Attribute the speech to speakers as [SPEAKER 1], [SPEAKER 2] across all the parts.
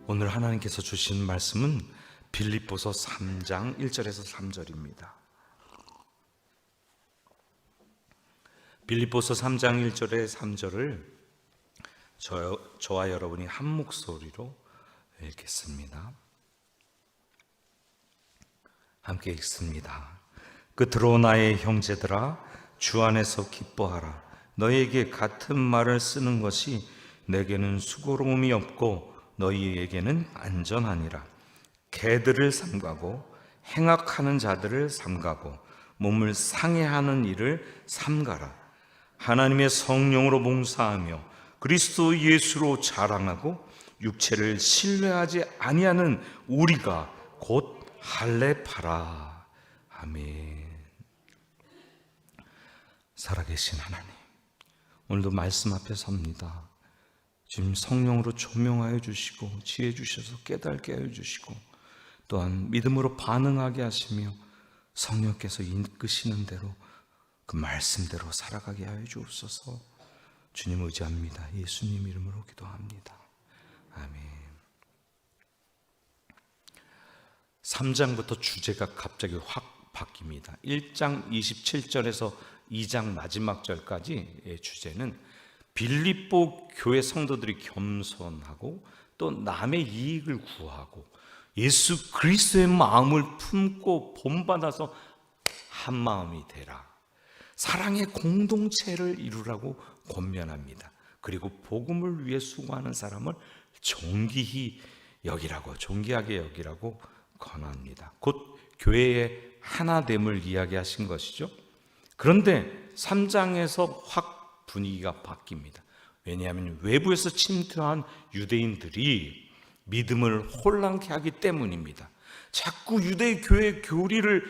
[SPEAKER 1] 오늘 하나님께서 주신 말씀은 빌립보서 3장 1절에서 3절입니다. 빌립보서 3장 1절에 3절을 저와 여러분이 한 목소리로 읽겠습니다. 함께 읽습니다. 끝으로 나의 형제들아, 주 안에서 기뻐하라. 너희에게 같은 말을 쓰는 것이 내게는 수고로움이 없고 너희에게는 안전하니라. 개들을 삼가고 행악하는 자들을 삼가고 몸을 상해하는 일을 삼가라. 하나님의 성령으로 봉사하며 그리스도 예수로 자랑하고 육체를 신뢰하지 아니하는 우리가 곧 할례파라. 아멘. 살아계신 하나님, 오늘도 말씀 앞에 섭니다. 지금 성령으로 조명하여 주시고 지혜 주셔서 깨닫게 하여 주시고 또한 믿음으로 반응하게 하시며 성령께서 이끄시는 대로 그 말씀대로 살아가게 하여 주옵소서. 주님 의지합니다. 예수님 이름으로 기도합니다. 아멘. 3장부터 주제가 갑자기 확 바뀝니다. 1장 27절에서 2장 마지막 절까지의 주제는 빌립보 교회 성도들이 겸손하고 또 남의 이익을 구하고 예수 그리스도의 마음을 품고 본받아서 한 마음이 되라. 사랑의 공동체를 이루라고 권면합니다. 그리고 복음을 위해 수고하는 사람을 존귀하게 여기라고 권합니다. 곧 교회의 하나됨을 이야기하신 것이죠. 그런데 3장에서 확 분위기가 바뀝니다. 왜냐하면 외부에서 침투한 유대인들이 믿음을 혼란케 하기 때문입니다. 자꾸 유대 교회의 교리를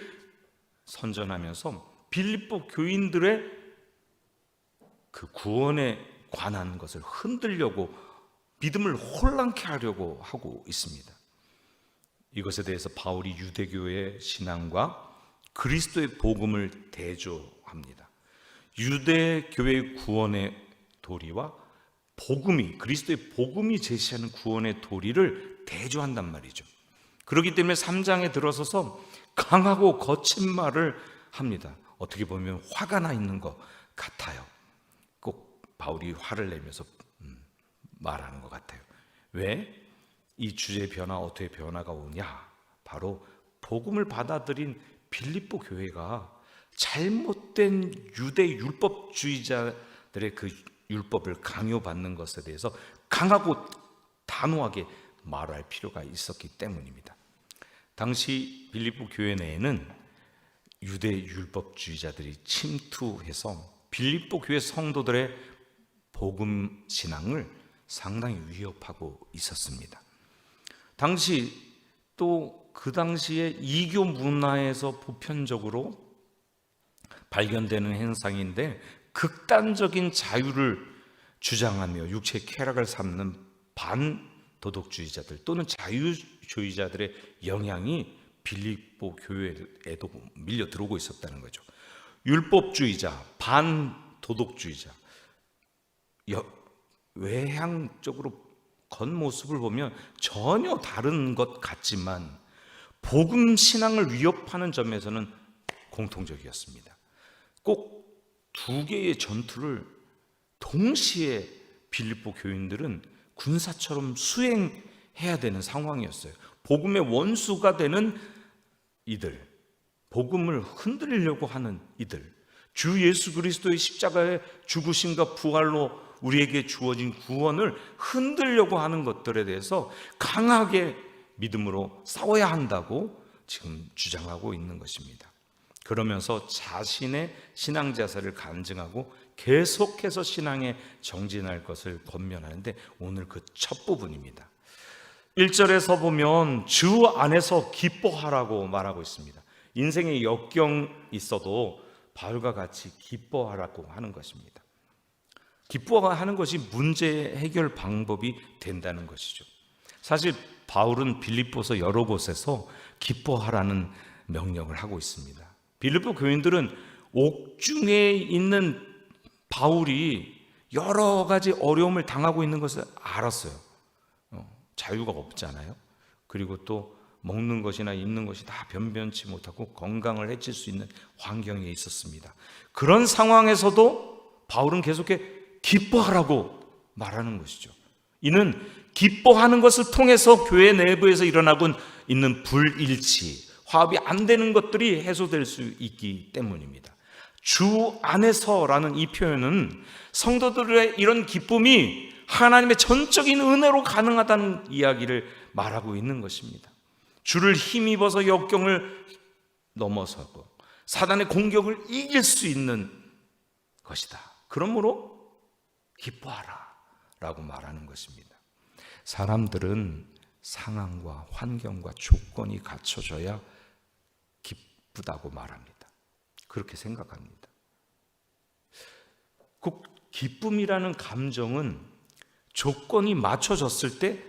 [SPEAKER 1] 선전하면서 빌립보 교인들의 그 구원에 관한 것을 흔들려고 믿음을 혼란케 하려고 하고 있습니다. 이것에 대해서 바울이 유대교의 신앙과 그리스도의 복음을 대조합니다. 유대교회의 구원의 도리와 그리스도의 복음이 제시하는 구원의 도리를 대조한단 말이죠. 그렇기 때문에 3장에 들어서서 강하고 거친 말을 합니다. 어떻게 보면 화가 나 있는 것 같아요. 꼭 바울이 화를 내면서 말하는 것 같아요. 왜? 이 주제의 변화, 어떻게 변화가 오냐? 바로 복음을 받아들인 빌립보 교회가 잘못된 유대 율법주의자들의 그 율법을 강요받는 것에 대해서 강하고 단호하게 말할 필요가 있었기 때문입니다. 당시 빌립보 교회 내에는 유대 율법주의자들이 침투해서 빌립보 교회 성도들의 복음 신앙을 상당히 위협하고 있었습니다. 그 당시에 이교 문화에서 보편적으로 발견되는 현상인데 극단적인 자유를 주장하며 육체의 쾌락을 삼는 반도덕주의자들 또는 자유주의자들의 영향이 빌립보 교회에도 밀려 들어오고 있었다는 거죠. 율법주의자, 반도덕주의자, 외향적으로 겉모습을 보면 전혀 다른 것 같지만 복음 신앙을 위협하는 점에서는 공통적이었습니다. 꼭 두 개의 전투를 동시에 빌립보 교인들은 군사처럼 수행해야 되는 상황이었어요. 복음의 원수가 되는 이들, 복음을 흔들려고 하는 이들, 주 예수 그리스도의 십자가의 죽으심과 부활로 우리에게 주어진 구원을 흔들려고 하는 것들에 대해서 강하게 믿음으로 싸워야 한다고 지금 주장하고 있는 것입니다. 그러면서 자신의 신앙 자세를 간증하고 계속해서 신앙에 정진할 것을 권면하는데 오늘 그 첫 부분입니다. 1절에서 보면 주 안에서 기뻐하라고 말하고 있습니다. 인생에 역경이 있어도 바울과 같이 기뻐하라고 하는 것입니다. 기뻐하는 것이 문제 해결 방법이 된다는 것이죠. 사실 바울은 빌립보서 여러 곳에서 기뻐하라는 명령을 하고 있습니다. 빌립보 교인들은 옥중에 있는 바울이 여러 가지 어려움을 당하고 있는 것을 알았어요. 자유가 없잖아요. 그리고 또 먹는 것이나 입는 것이 다 변변치 못하고 건강을 해칠 수 있는 환경에 있었습니다. 그런 상황에서도 바울은 계속해 기뻐하라고 말하는 것이죠. 이는 기뻐하는 것을 통해서 교회 내부에서 일어나고 있는 불일치, 화합이 안 되는 것들이 해소될 수 있기 때문입니다. 주 안에서라는 이 표현은 성도들의 이런 기쁨이 하나님의 전적인 은혜로 가능하다는 이야기를 말하고 있는 것입니다. 주를 힘입어서 역경을 넘어서고 사단의 공격을 이길 수 있는 것이다. 그러므로 기뻐하라 라고 말하는 것입니다. 사람들은 상황과 환경과 조건이 갖춰져야 기쁘다고 말합니다. 그렇게 생각합니다. 기쁨이라는 감정은 조건이 맞춰졌을 때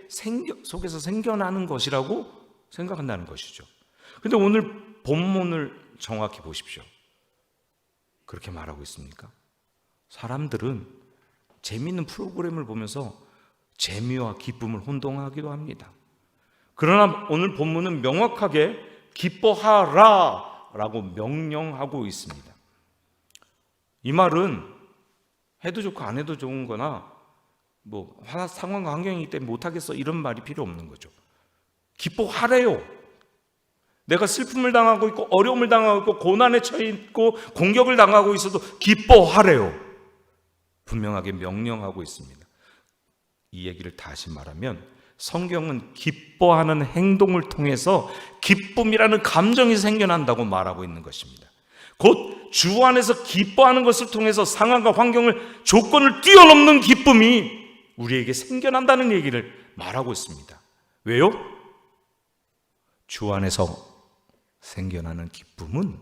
[SPEAKER 1] 속에서 생겨나는 것이라고 생각한다는 것이죠. 그런데 오늘 본문을 정확히 보십시오. 그렇게 말하고 있습니까? 사람들은 재미있는 프로그램을 보면서 재미와 기쁨을 혼동하기도 합니다. 그러나 오늘 본문은 명확하게 기뻐하라 라고 명령하고 있습니다. 이 말은 해도 좋고 안 해도 좋은 거나 상황과 환경이기 때문에 못하겠어 이런 말이 필요 없는 거죠. 기뻐하래요. 내가 슬픔을 당하고 있고 어려움을 당하고 있고 고난에 처해 있고 공격을 당하고 있어도 기뻐하래요. 분명하게 명령하고 있습니다. 이 얘기를 다시 말하면 성경은 기뻐하는 행동을 통해서 기쁨이라는 감정이 생겨난다고 말하고 있는 것입니다. 곧 주 안에서 기뻐하는 것을 통해서 상황과 환경을 조건을 뛰어넘는 기쁨이 우리에게 생겨난다는 얘기를 말하고 있습니다. 왜요? 주 안에서 생겨나는 기쁨은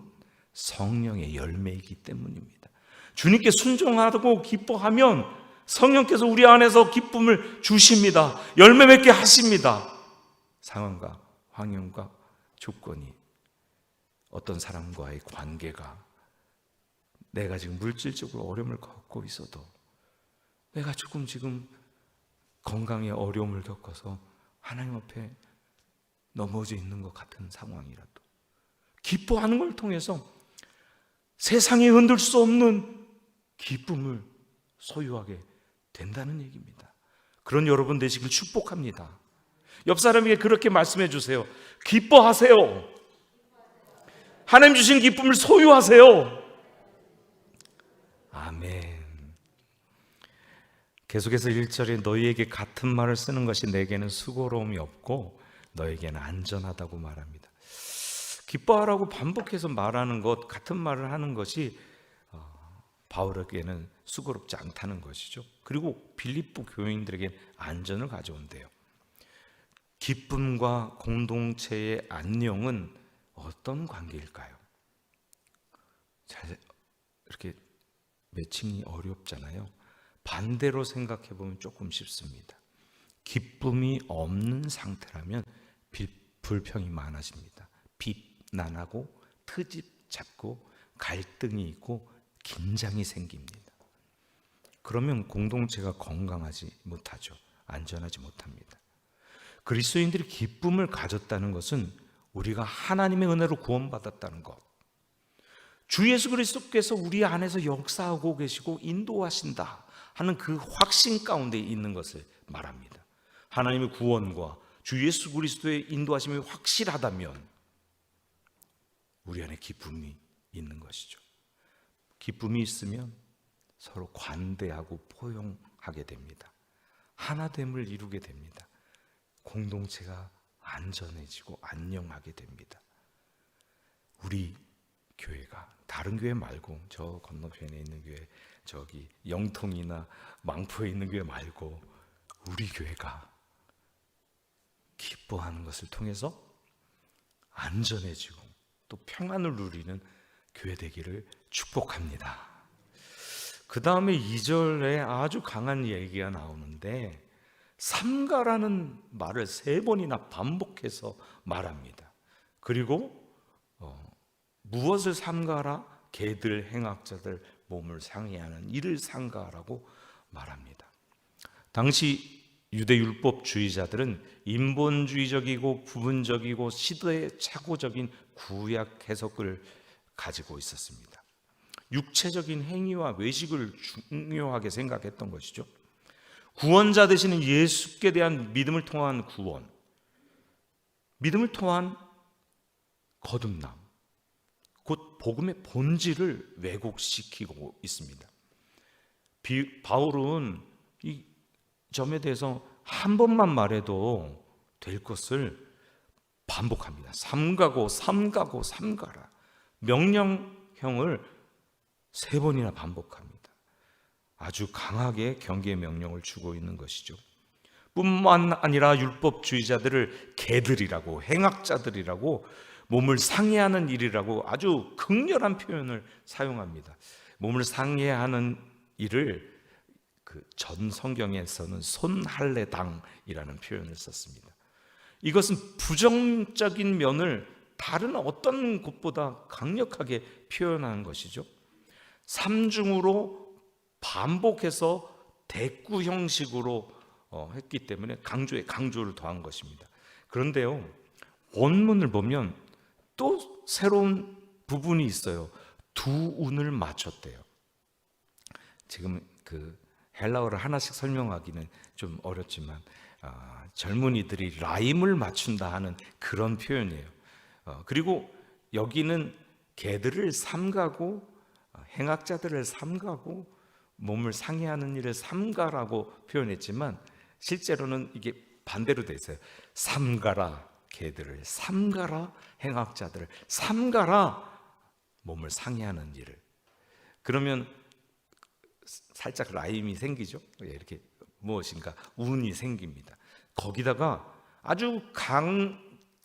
[SPEAKER 1] 성령의 열매이기 때문입니다. 주님께 순종하고 기뻐하면 성령께서 우리 안에서 기쁨을 주십니다. 열매 맺게 하십니다. 상황과 환경과 조건이, 어떤 사람과의 관계가, 내가 지금 물질적으로 어려움을 겪고 있어도, 내가 조금 지금 건강에 어려움을 겪어서 하나님 앞에 넘어져 있는 것 같은 상황이라도 기뻐하는 걸 통해서 세상에 흔들 수 없는 기쁨을 소유하게 된다는 얘기입니다. 그런 여러분 되시길 축복합니다. 옆 사람에게 그렇게 말씀해 주세요. 기뻐하세요. 하나님 주신 기쁨을 소유하세요. 아멘. 계속해서 1절에 너희에게 같은 말을 쓰는 것이 내게는 수고로움이 없고 너에게는 안전하다고 말합니다. 기뻐하라고 반복해서 말하는 것, 같은 말을 하는 것이 바울에게는 수고롭지 않다는 것이죠. 그리고 빌립보 교인들에게 안전을 가져온대요. 기쁨과 공동체의 안녕은 어떤 관계일까요? 이렇게 매칭이 어렵잖아요. 반대로 생각해 보면 조금 쉽습니다. 기쁨이 없는 상태라면 불평이 많아집니다. 비난하고 트집 잡고 갈등이 있고 긴장이 생깁니다. 그러면 공동체가 건강하지 못하죠. 안전하지 못합니다. 그리스도인들이 기쁨을 가졌다는 것은 우리가 하나님의 은혜로 구원받았다는 것, 주 예수 그리스도께서 우리 안에서 역사하고 계시고 인도하신다 하는 그 확신 가운데 있는 것을 말합니다. 하나님의 구원과 주 예수 그리스도의 인도하심이 확실하다면 우리 안에 기쁨이 있는 것이죠. 기쁨이 있으면 서로 관대하고 포용하게 됩니다. 하나됨을 이루게 됩니다. 공동체가 안전해지고 안녕하게 됩니다. 우리 교회가 다른 교회 말고, 저 건너편에 있는 교회, 저기 영통이나 망포에 있는 교회 말고 우리 교회가 기뻐하는 것을 통해서 안전해지고 또 평안을 누리는 교회 되기를 축복합니다. 그 다음에 2절에 아주 강한 얘기가 나오는데 삼가라는 말을 3번이나 반복해서 말합니다. 그리고 무엇을 삼가라? 개들 행악자들 몸을 상해하는 이를 삼가라고 말합니다. 당시 유대 율법주의자들은 인본주의적이고 부분적이고 시대착오적인 구약 해석을 가지고 있었습니다. 육체적인 행위와 외식을 중요하게 생각했던 것이죠. 구원자 되시는 예수께 대한 믿음을 통한 구원, 믿음을 통한 거듭남, 곧 복음의 본질을 왜곡시키고 있습니다. 바울은 이 점에 대해서 한 번만 말해도 될 것을 반복합니다. 삼가고 삼가고 삼가라. 명령형을 3번이나 반복합니다. 아주 강하게 경계의 명령을 주고 있는 것이죠. 뿐만 아니라 율법주의자들을 개들이라고, 행악자들이라고, 몸을 상해하는 일이라고 아주 극렬한 표현을 사용합니다. 몸을 상해하는 일을 전 성경에서는 손할례당이라는 표현을 썼습니다. 이것은 부정적인 면을 다른 어떤 곳보다 강력하게 표현하는 것이죠. 삼중으로 반복해서 대꾸 형식으로 했기 때문에 강조를 더한 것입니다. 그런데요, 원문을 보면 또 새로운 부분이 있어요. 두 운을 맞췄대요. 지금 헬라어를 하나씩 설명하기는 좀 어렵지만 젊은이들이 라임을 맞춘다 하는 그런 표현이에요. 그리고 여기는 개들을 삼가고 행악자들을 삼가고 몸을 상해하는 일을 삼가라고 표현했지만 실제로는 이게 반대로 돼 있어요. 삼가라 개들을, 삼가라 행악자들을, 삼가라 몸을 상해하는 일을. 그러면 살짝 라임이 생기죠. 이렇게 무엇인가 운이 생깁니다. 거기다가 아주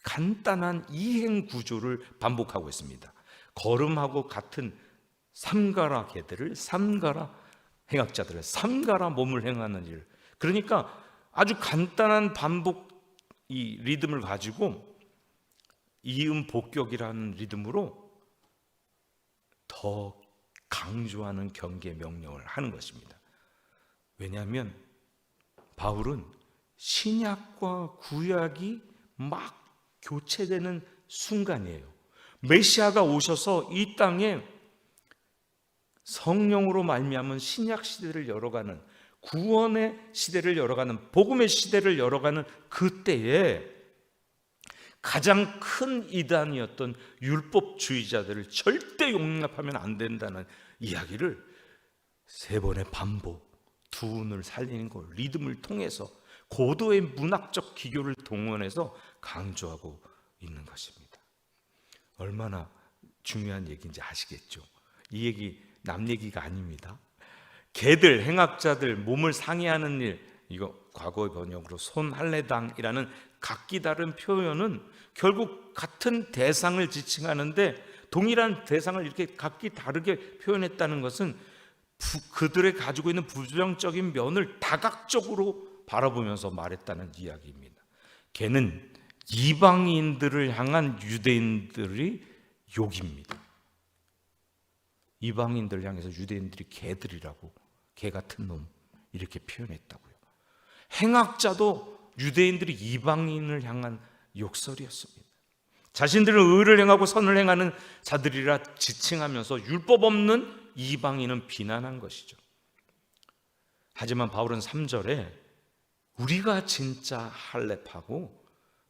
[SPEAKER 1] 간단한 이행 구조를 반복하고 있습니다. 걸음하고 같은 삼가라 개들을, 삼가라 행악자들을, 삼가라 몸을 행하는 일. 그러니까 아주 간단한 반복 이 리듬을 가지고 이음 복격이라는 리듬으로 더 강조하는 경계 명령을 하는 것입니다. 왜냐하면 바울은 신약과 구약이 막 교체되는 순간이에요. 메시아가 오셔서 이 땅에 성령으로 말미암은 신약 시대를 열어가는, 구원의 시대를 열어가는, 복음의 시대를 열어가는 그때에 가장 큰 이단이었던 율법주의자들을 절대 용납하면 안 된다는 이야기를 3번의 반복, 두 운을 살리는 걸 리듬을 통해서 고도의 문학적 기교를 동원해서 강조하고 있는 것입니다. 얼마나 중요한 얘기인지 아시겠죠? 이 얘기 남 얘기가 아닙니다. 개들, 행악자들, 몸을 상해하는 일, 이거 과거의 번역으로 손할례당이라는 각기 다른 표현은 결국 같은 대상을 지칭하는데 동일한 대상을 이렇게 각기 다르게 표현했다는 것은 그들의 가지고 있는 부정적인 면을 다각적으로 바라보면서 말했다는 이야기입니다. 개는 이방인들을 향한 유대인들의 욕입니다. 이방인들을 향해서 유대인들이 개들이라고, 개 같은 놈 이렇게 표현했다고요. 행악자도 유대인들이 이방인을 향한 욕설이었습니다. 자신들은 의를 행하고 선을 행하는 자들이라 지칭하면서 율법 없는 이방인은 비난한 것이죠. 하지만 바울은 3절에 우리가 진짜 할례파고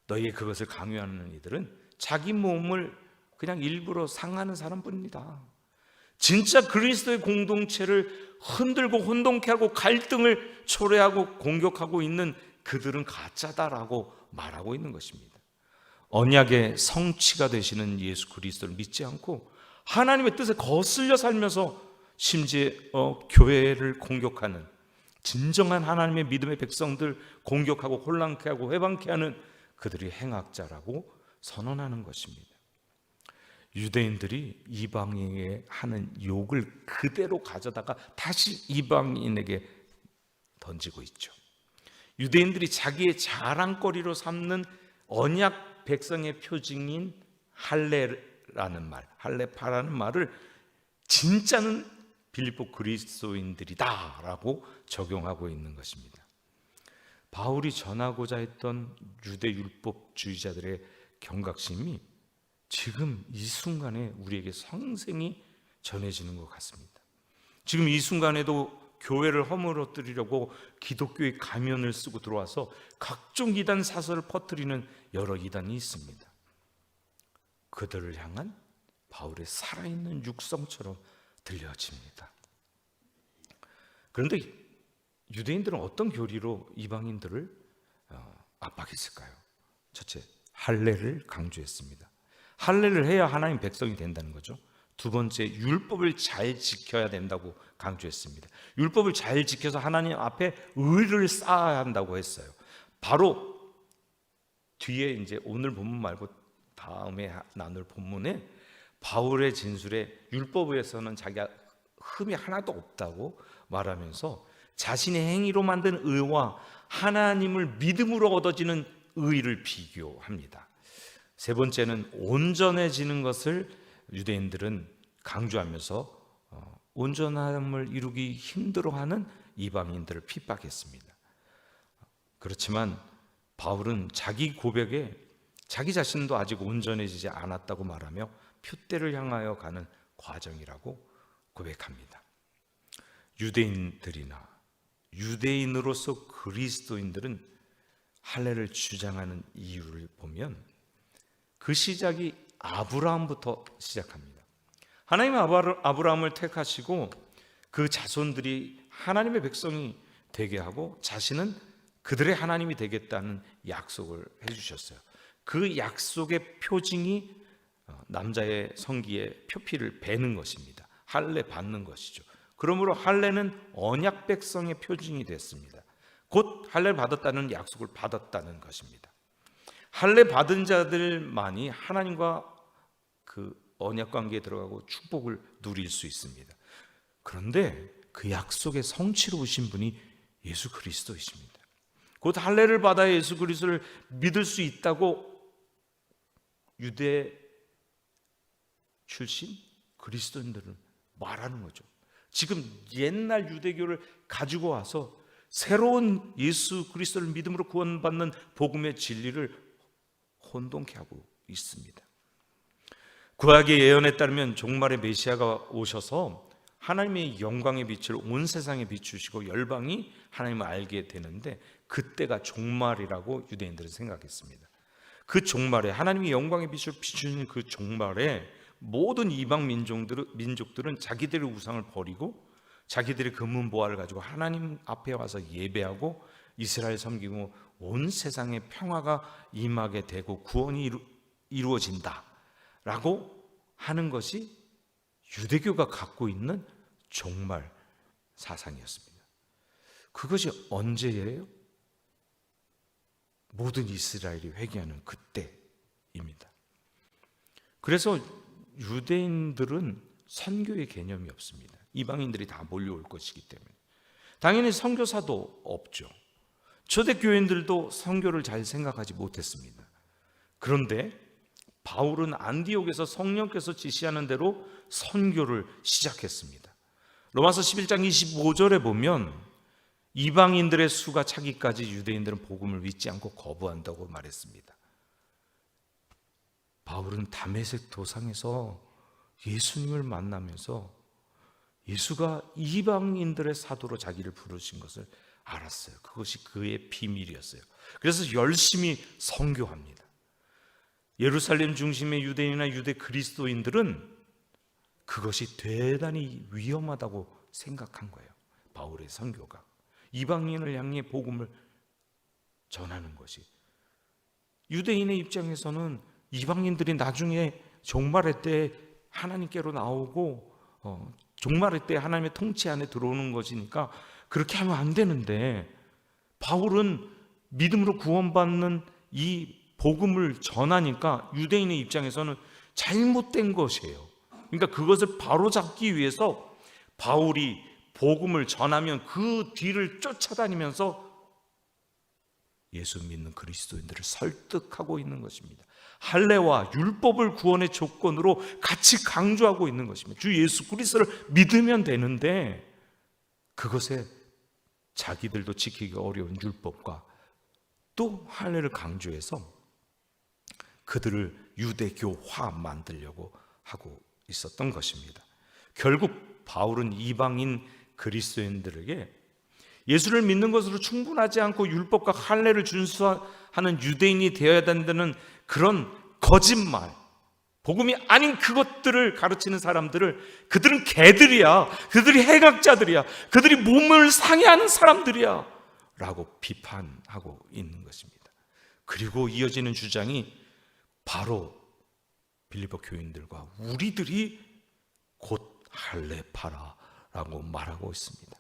[SPEAKER 1] 너희의 그것을 강요하는 이들은 자기 몸을 그냥 일부러 상하는 사람뿐이다. 진짜 그리스도의 공동체를 흔들고 혼동케 하고 갈등을 초래하고 공격하고 있는 그들은 가짜다라고 말하고 있는 것입니다. 언약의 성취가 되시는 예수 그리스도를 믿지 않고 하나님의 뜻에 거슬려 살면서 심지어 교회를 공격하는, 진정한 하나님의 믿음의 백성들 공격하고 혼란케 하고 회방케 하는 그들이 행악자라고 선언하는 것입니다. 유대인들이 이방인에게 하는 욕을 그대로 가져다가 다시 이방인에게 던지고 있죠. 유대인들이 자기의 자랑거리로 삼는 언약 백성의 표징인 할례라는 말, 할례파라는 말을 진짜는 빌립보 그리스도인들이다 라고 적용하고 있는 것입니다. 바울이 전하고자 했던 유대 율법주의자들의 경각심이 지금 이 순간에 우리에게 성생이 전해지는 것 같습니다. 지금 이 순간에도 교회를 허물어뜨리려고 기독교의 가면을 쓰고 들어와서 각종 이단 사설을 퍼뜨리는 여러 이단이 있습니다. 그들을 향한 바울의 살아있는 육성처럼 들려집니다. 그런데 유대인들은 어떤 교리로 이방인들을 압박했을까요? 첫째, 할례를 강조했습니다. 할례를 해야 하나님 백성이 된다는 거죠. 두 번째, 율법을 잘 지켜야 된다고 강조했습니다. 율법을 잘 지켜서 하나님 앞에 의를 쌓아야 한다고 했어요. 바로 뒤에 이제 오늘 본문 말고 다음에 나눌 본문에 바울의 진술에 율법에서는 자기가 흠이 하나도 없다고 말하면서 자신의 행위로 만든 의와 하나님을 믿음으로 얻어지는 의를 비교합니다. 세 번째는 온전해지는 것을 유대인들은 강조하면서 온전함을 이루기 힘들어하는 이방인들을 핍박했습니다. 그렇지만 바울은 자기 고백에 자기 자신도 아직 온전해지지 않았다고 말하며 표대를 향하여 가는 과정이라고 고백합니다. 유대인들이나 유대인으로서 그리스도인들은 할례를 주장하는 이유를 보면 그 시작이 아브라함부터 시작합니다. 하나님은 아브라함을 택하시고 그 자손들이 하나님의 백성이 되게 하고 자신은 그들의 하나님이 되겠다는 약속을 해주셨어요. 그 약속의 표징이 남자의 성기에 표피를 베는 것입니다. 할례 받는 것이죠. 그러므로 할례는 언약 백성의 표징이 됐습니다. 곧 할례를 받았다는 약속을 받았다는 것입니다. 할례 받은 자들만이 하나님과 그 언약 관계에 들어가고 축복을 누릴 수 있습니다. 그런데 그 약속의 성취로 오신 분이 예수 그리스도이십니다. 곧 할례를 받아 예수 그리스도를 믿을 수 있다고 유대 출신 그리스도인들은 말하는 거죠. 지금 옛날 유대교를 가지고 와서 새로운 예수 그리스도를 믿음으로 구원받는 복음의 진리를 혼동케 하고 있습니다. 구약의 예언에 따르면 종말의 메시아가 오셔서 하나님의 영광의 빛을 온 세상에 비추시고 열방이 하나님을 알게 되는데 그때가 종말이라고 유대인들은 생각했습니다. 그 종말에 하나님의 영광의 빛을 비추는 그 종말에 모든 이방 민족들은 자기들의 우상을 버리고 자기들의 금은보화를 가지고 하나님 앞에 와서 예배하고 이스라엘 섬기고 온 세상에 평화가 임하게 되고 구원이 이루어진다라고 하는 것이 유대교가 갖고 있는 종말 사상이었습니다. 그것이 언제예요? 모든 이스라엘이 회개하는 그때입니다. 그래서 유대인들은 선교의 개념이 없습니다. 이방인들이 다 몰려올 것이기 때문에 당연히 선교사도 없죠. 초대교인들도 선교를 잘 생각하지 못했습니다. 그런데 바울은 안디옥에서 성령께서 지시하는 대로 선교를 시작했습니다. 로마서 11장 25절에 보면 이방인들의 수가 차기까지 유대인들은 복음을 믿지 않고 거부한다고 말했습니다. 바울은 다메섹 도상에서 예수님을 만나면서 예수가 이방인들의 사도로 자기를 부르신 것을 알았어요. 그것이 그의 비밀이었어요. 그래서 열심히 선교합니다. 예루살렘 중심의 유대인이나 유대 그리스도인들은 그것이 대단히 위험하다고 생각한 거예요. 바울의 선교가 이방인을 향해 복음을 전하는 것이 유대인의 입장에서는 이방인들이 나중에 종말의 때 하나님께로 나오고 종말의 때 하나님의 통치 안에 들어오는 것이니까 그렇게 하면 안 되는데 바울은 믿음으로 구원받는 이 복음을 전하니까 유대인의 입장에서는 잘못된 것이에요. 그러니까 그것을 바로잡기 위해서 바울이 복음을 전하면 그 뒤를 쫓아다니면서 예수 믿는 그리스도인들을 설득하고 있는 것입니다. 할례와 율법을 구원의 조건으로 같이 강조하고 있는 것입니다. 주 예수 그리스도를 믿으면 되는데 그것에 자기들도 지키기 어려운 율법과 또 할례를 강조해서 그들을 유대교화 만들려고 하고 있었던 것입니다. 결국 바울은 이방인 그리스도인들에게 예수를 믿는 것으로 충분하지 않고 율법과 할례를 준수하는 유대인이 되어야 된다는 그런 거짓말, 복음이 아닌 그것들을 가르치는 사람들을 그들은 개들이야, 그들이 해각자들이야, 그들이 몸을 상해하는 사람들이야 라고 비판하고 있는 것입니다. 그리고 이어지는 주장이 바로 빌립보 교인들과 우리들이 곧 할례파라 라고 말하고 있습니다.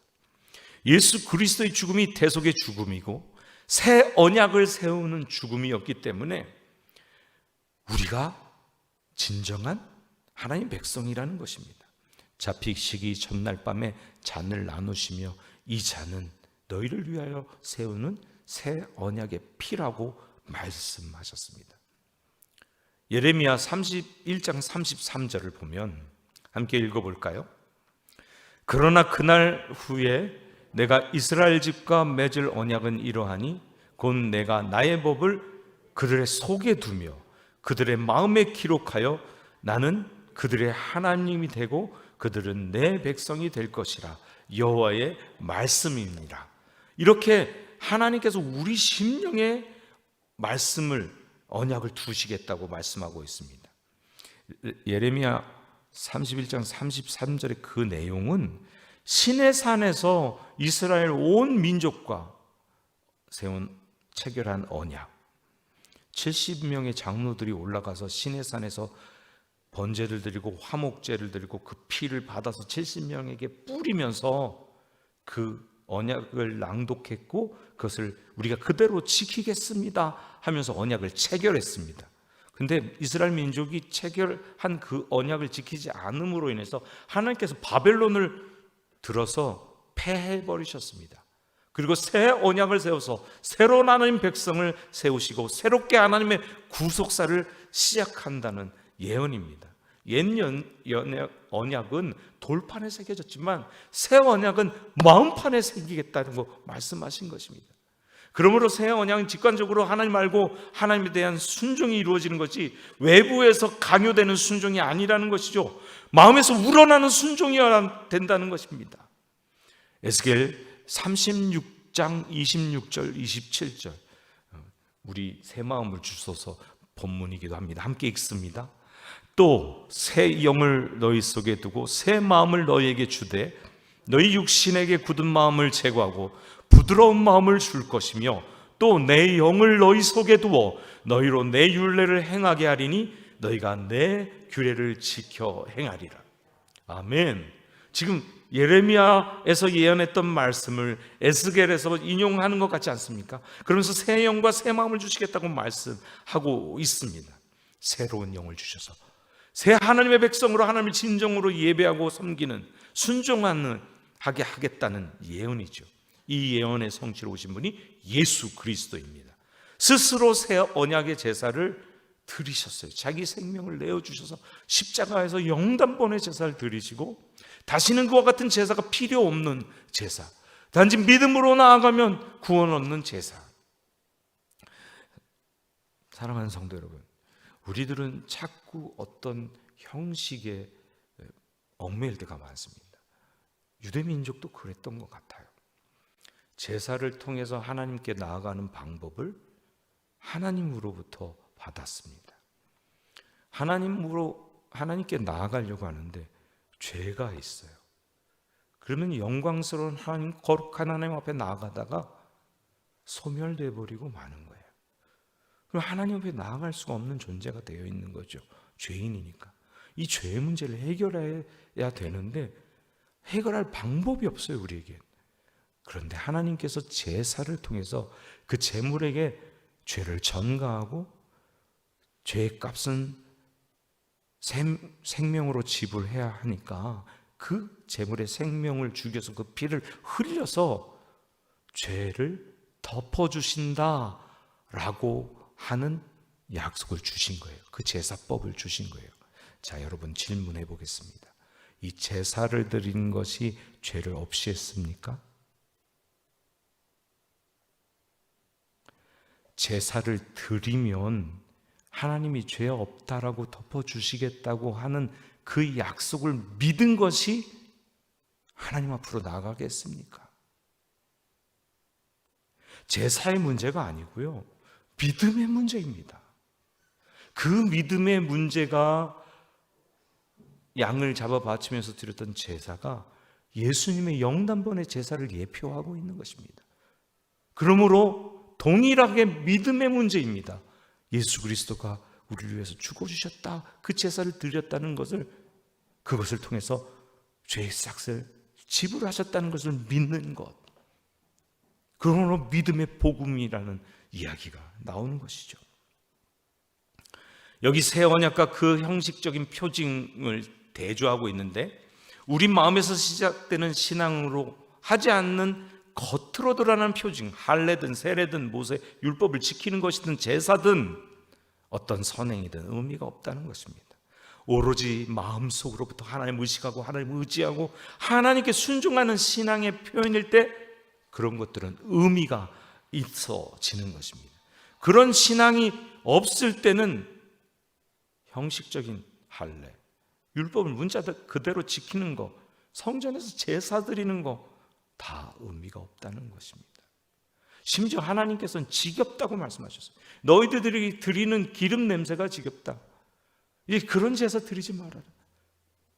[SPEAKER 1] 예수 그리스도의 죽음이 대속의 죽음이고 새 언약을 세우는 죽음이었기 때문에 우리가 진정한 하나님 백성이라는 것입니다. 잡히시기 전날 밤에 잔을 나누시며 이 잔은 너희를 위하여 세우는 새 언약의 피라고 말씀하셨습니다. 예레미야 31장 33절을 보면 함께 읽어볼까요? 그러나 그날 후에 내가 이스라엘 집과 맺을 언약은 이러하니 곧 내가 나의 법을 그들의 속에 두며 그들의 마음에 기록하여 나는 그들의 하나님이 되고 그들은 내 백성이 될 것이라. 여호와의 말씀입니다. 이렇게 하나님께서 우리 심령에 말씀을 언약을 두시겠다고 말씀하고 있습니다. 예레미야 31장 33절의 그 내용은 시내산에서 이스라엘 온 민족과 세운 체결한 언약, 70명의 장로들이 올라가서 시내산에서 번제를 드리고 화목제를 드리고 그 피를 받아서 70명에게 뿌리면서 그 언약을 낭독했고 그것을 우리가 그대로 지키겠습니다 하면서 언약을 체결했습니다. 근데 이스라엘 민족이 체결한 그 언약을 지키지 않음으로 인해서 하나님께서 바벨론을 들어서 폐해버리셨습니다. 그리고 새 언약을 세워서 새로운 하나님 백성을 세우시고 새롭게 하나님의 구속사를 시작한다는 예언입니다. 옛 언약은 돌판에 새겨졌지만 새 언약은 마음판에 새기겠다는 거 말씀하신 것입니다. 그러므로 새 언약은 직관적으로 하나님 알고 하나님에 대한 순종이 이루어지는 것이 외부에서 강요되는 순종이 아니라는 것이죠. 마음에서 우러나는 순종이어야 된다는 것입니다. 에스겔 36장 26절 27절 우리 새 마음을 주소서 본문이기도 합니다. 함께 읽습니다. 또 새 영을 너희 속에 두고 새 마음을 너희에게 주되 너희 육신에게 굳은 마음을 제거하고 부드러운 마음을 줄 것이며 또 내 영을 너희 속에 두어 너희로 내 율례를 행하게 하리니 너희가 내 규례를 지켜 행하리라. 아멘. 지금 예레미야에서 예언했던 말씀을 에스겔에서 인용하는 것 같지 않습니까? 그러면서 새 영과 새 마음을 주시겠다고 말씀하고 있습니다. 새로운 영을 주셔서 새 하나님의 백성으로 하나님을 진정으로 예배하고 섬기는 순종하게 하겠다는 예언이죠. 이 예언의 성취로 오신 분이 예수 그리스도입니다. 스스로 새 언약의 제사를 드리셨어요. 자기 생명을 내어주셔서 십자가에서 영단번의 제사를 드리시고 다시는 그와 같은 제사가 필요 없는 제사, 단지 믿음으로 나아가면 구원 얻는 제사. 사랑하는 성도 여러분, 우리들은 자꾸 어떤 형식에 얽매일 때가 많습니다. 유대민족도 그랬던 것 같아요. 제사를 통해서 하나님께 나아가는 방법을 하나님으로부터 받았습니다. 하나님께 나아가려고 하는데 죄가 있어요. 그러면 영광스러운 하나님, 거룩한 하나님 앞에 나아가다가 소멸되어 버리고 마는 거예요. 그럼 하나님 앞에 나아갈 수가 없는 존재가 되어 있는 거죠. 죄인이니까. 이 죄의 문제를 해결해야 되는데 해결할 방법이 없어요, 우리에게. 그런데 하나님께서 제사를 통해서 그 제물에게 죄를 전가하고 죄의 값은 생명으로 지불해야 하니까 그 제물의 생명을 죽여서 그 피를 흘려서 죄를 덮어주신다라고 하는 약속을 주신 거예요. 그 제사법을 주신 거예요. 자, 여러분 질문해 보겠습니다. 이 제사를 드린 것이 죄를 없이 했습니까? 제사를 드리면 하나님이 죄 없다라고 덮어주시겠다고 하는 그 약속을 믿은 것이 하나님 앞으로 나아가겠습니까? 제사의 문제가 아니고요, 믿음의 문제입니다. 그 믿음의 문제가 양을 잡아 바치면서 드렸던 제사가 예수님의 영단번의 제사를 예표하고 있는 것입니다. 그러므로 동일하게 믿음의 문제입니다. 예수 그리스도가 우리를 위해서 죽어주셨다, 그 제사를 드렸다는 것을, 그것을 통해서 죄의 싹을 지불하셨다는 것을 믿는 것, 그러므로 믿음의 복음이라는 이야기가 나오는 것이죠. 여기 새 언약과 그 형식적인 표징을 대조하고 있는데, 우리 마음에서 시작되는 신앙으로 하지 않는 겉으로 드러나는 표징, 할례든 세례든 모세 율법을 지키는 것이든 제사든 어떤 선행이든 의미가 없다는 것입니다. 오로지 마음속으로부터 하나님을 의식하고 하나님을 의지하고 하나님께 순종하는 신앙의 표현일 때 그런 것들은 의미가 있어지는 것입니다. 그런 신앙이 없을 때는 형식적인 할례, 율법을 문자 그대로 지키는 거, 성전에서 제사 드리는 거 다 의미가 없다는 것입니다. 심지어 하나님께서는 지겹다고 말씀하셨어요. 너희들이 드리는 기름 냄새가 지겹다. 그런 제사 드리지 말아라.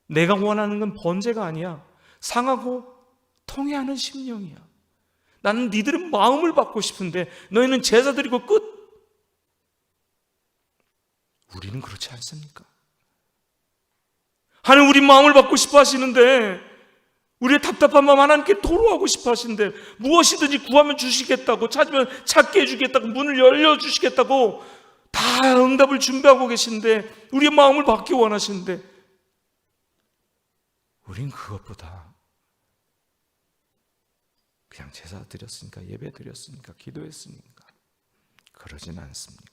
[SPEAKER 1] 내가 원하는 건 번제가 아니야. 상하고 통해하는 심령이야. 나는 니들의 마음을 받고 싶은데 너희는 제사 드리고 끝. 우리는 그렇지 않습니까? 하나님 우리 마음을 받고 싶어 하시는데, 우리의 답답한 마음 하나님께 토로하고 싶어 하시는데, 무엇이든지 구하면 주시겠다고, 찾으면 찾게 해주겠다고, 문을 열려주시겠다고 다 응답을 준비하고 계신데, 우리의 마음을 받기 원하시는데, 우린 그것보다 그냥 제사 드렸으니까, 예배 드렸으니까, 기도했으니까 그러진 않습니까?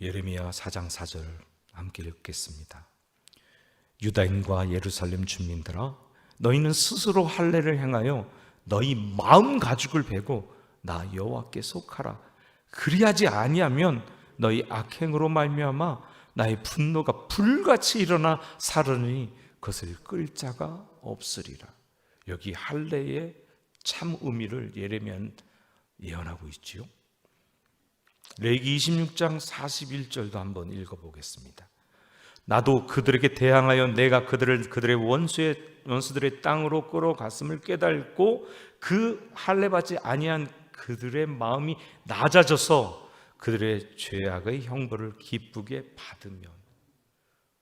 [SPEAKER 1] 예레미야 4장 4절 함께 읽겠습니다. 유다인과 예루살렘 주민들아, 너희는 스스로 할례를 행하여 너희 마음 가죽을 베고 나 여호와께 속하라. 그리하지 아니하면 너희 악행으로 말미암아 나의 분노가 불같이 일어나 사르니 그것을 끌 자가 없으리라. 여기 할례의 참 의미를 예레미야는 예언하고 있지요. 레위기 26장 41절도 한번 읽어보겠습니다. 나도 그들에게 대항하여 내가 그들의 원수들의 땅으로 끌어갔음을 깨닫고 그 할례받지 아니한 그들의 마음이 낮아져서 그들의 죄악의 형벌을 기쁘게 받으면,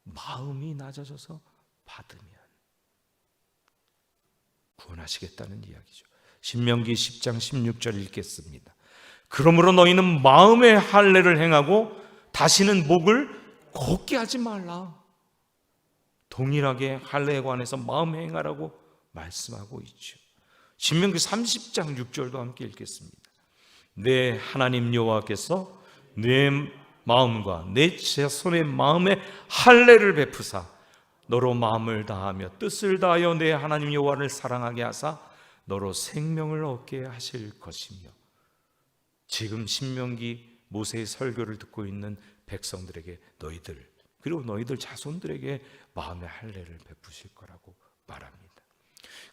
[SPEAKER 1] 마음이 낮아져서 받으면 구원하시겠다는 이야기죠. 신명기 10장 16절 읽겠습니다. 그러므로 너희는 마음의 할례를 행하고 다시는 목을 곱게 하지 말라. 동일하게 할례에 관해서 마음 행하라고 말씀하고 있죠. 신명기 30장 6절도 함께 읽겠습니다. 내 하나님 여호와께서 내 마음과 내 손의 마음에 할례를 베푸사 너로 마음을 다하며 뜻을 다하여 내 하나님 여호와를 사랑하게 하사 너로 생명을 얻게 하실 것이며. 지금 신명기 모세의 설교를 듣고 있는 백성들에게 너희들, 그리고 너희들 자손들에게 마음의 할례를 베푸실 거라고 말합니다.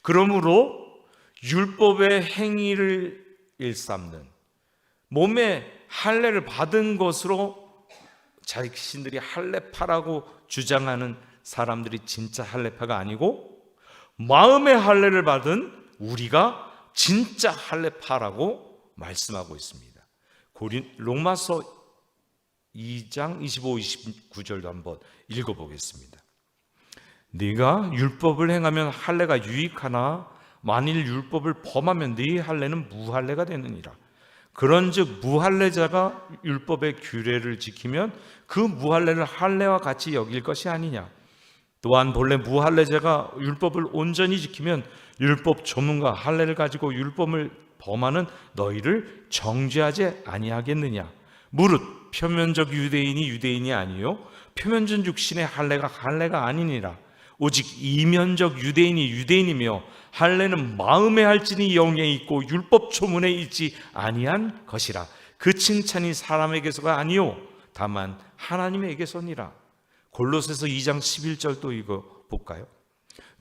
[SPEAKER 1] 그러므로 율법의 행위를 일삼는, 몸에 할례를 받은 것으로 자신들이 할례파라고 주장하는 사람들이 진짜 할례파가 아니고, 마음의 할례를 받은 우리가 진짜 할례파라고 말씀하고 있습니다. 로마서 2장 25, 29절도 한번 읽어보겠습니다. 네가 율법을 행하면 할례가 유익하나 만일 율법을 범하면 네 할례는 무할례가 되느니라. 그런즉 무할례자가 율법의 규례를 지키면 그 무할례를 할례와 같이 여길 것이 아니냐. 또한 본래 무할례자가 율법을 온전히 지키면 율법 조문과 할례를 가지고 율법을 범하는 너희를 정죄하지 아니하겠느냐. 무릇 표면적 유대인이 유대인이 아니요 표면적 육신의 할례가 아니니라. 오직 이면적 유대인이 유대인이며 할례는 마음에 할지니 영에 있고 율법 초문에 있지 아니한 것이라. 그 칭찬이 사람에게서가 아니요 다만 하나님에게서니라. 골로새서 2장 11절도 이거 볼까요?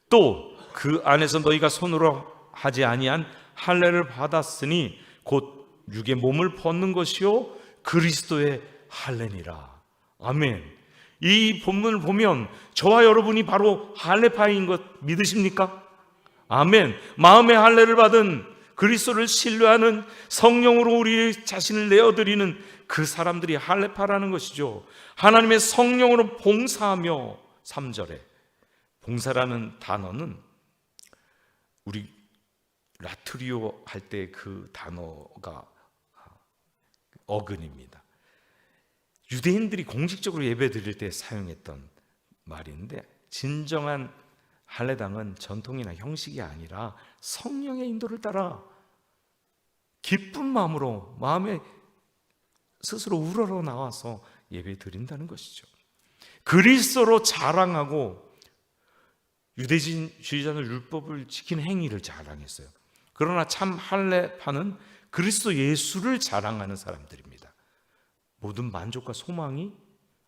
[SPEAKER 1] 또 그 안에서 너희가 손으로 하지 아니한 할례를 받았으니 곧 육의 몸을 벗는 것이요 그리스도의 할례니라. 아멘. 이 본문을 보면 저와 여러분이 바로 할례파인 것 믿으십니까? 아멘. 마음의 할례를 받은 그리스도를 신뢰하는 성령으로 우리 자신을 내어드리는 그 사람들이 할례파라는 것이죠. 하나님의 성령으로 봉사하며 3절에 봉사라는 단어는 우리 라트리오 할 때 그 단어가 어근입니다. 유대인들이 공식적으로 예배 드릴 때 사용했던 말인데 진정한 할례당은 전통이나 형식이 아니라 성령의 인도를 따라 기쁜 마음으로 마음에 스스로 우러러 나와서 예배 드린다는 것이죠. 그리스도로 자랑하고 유대주의자는 율법을 지키는 행위를 자랑했어요. 그러나 참 할례파는 그리스도 예수를 자랑하는 사람들입니다. 모든 만족과 소망이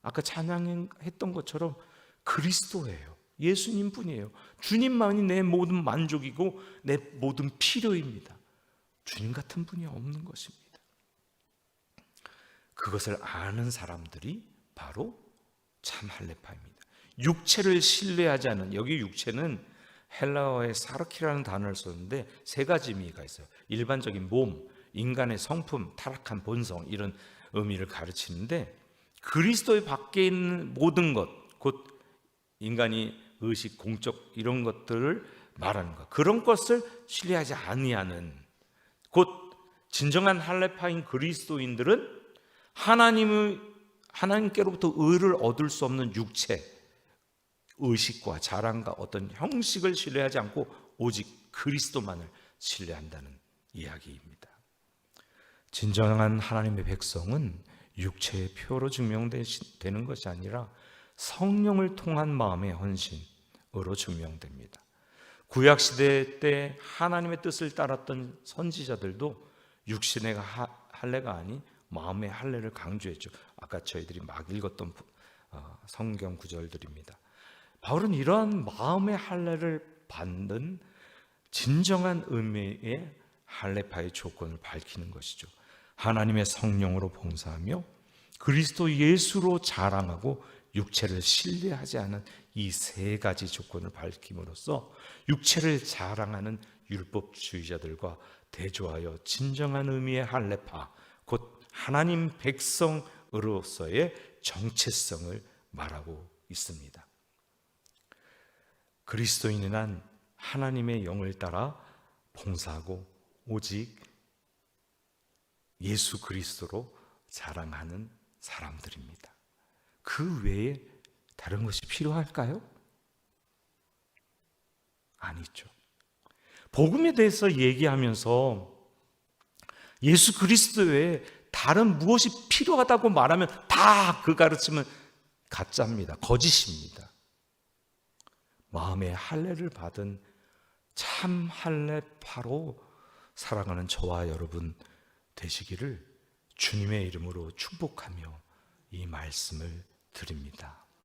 [SPEAKER 1] 아까 찬양했던 것처럼 그리스도예요. 예수님 뿐이에요. 주님만이 내 모든 만족이고 내 모든 필요입니다. 주님 같은 분이 없는 것입니다. 그것을 아는 사람들이 바로 참 할례파입니다. 육체를 신뢰하지 않는, 여기 육체는 헬라어의 사르키라는 단어를 썼는데 세 가지 의미가 있어요. 일반적인 몸, 인간의 성품, 타락한 본성, 이런 의미를 가르치는데 그리스도의 밖에 있는 모든 것, 곧 인간이 의식, 공적 이런 것들을 말하는 것, 그런 것을 신뢰하지 아니하는, 곧 진정한 할례파인 그리스도인들은 하나님께로부터 의를 얻을 수 없는 육체, 의식과 자랑과 어떤 형식을 신뢰하지 않고 오직 그리스도만을 신뢰한다는 이야기입니다. 진정한 하나님의 백성은 육체의 표로 증명되는 것이 아니라 성령을 통한 마음의 헌신으로 증명됩니다. 구약시대 때 하나님의 뜻을 따랐던 선지자들도 육신의 할례가 아닌 마음의 할례를 강조했죠. 아까 저희들이 막 읽었던 성경 구절들입니다. 바울은 이러한 마음의 할례를 받는 진정한 의미의 할례파의 조건을 밝히는 것이죠. 하나님의 성령으로 봉사하며 그리스도 예수로 자랑하고 육체를 신뢰하지 않은 이 세 가지 조건을 밝힘으로써 육체를 자랑하는 율법주의자들과 대조하여 진정한 의미의 할례파, 곧 하나님 백성으로서의 정체성을 말하고 있습니다. 그리스도인은 한 하나님의 영을 따라 봉사하고 오직 예수 그리스도로 자랑하는 사람들입니다. 그 외에 다른 것이 필요할까요? 아니죠. 복음에 대해서 얘기하면서 예수 그리스도 외에 다른 무엇이 필요하다고 말하면 다 그 가르침은 가짜입니다. 거짓입니다. 마음의 할례를 받은 참 할례파로 살아가는 저와 여러분 되시기를 주님의 이름으로 축복하며 이 말씀을 드립니다.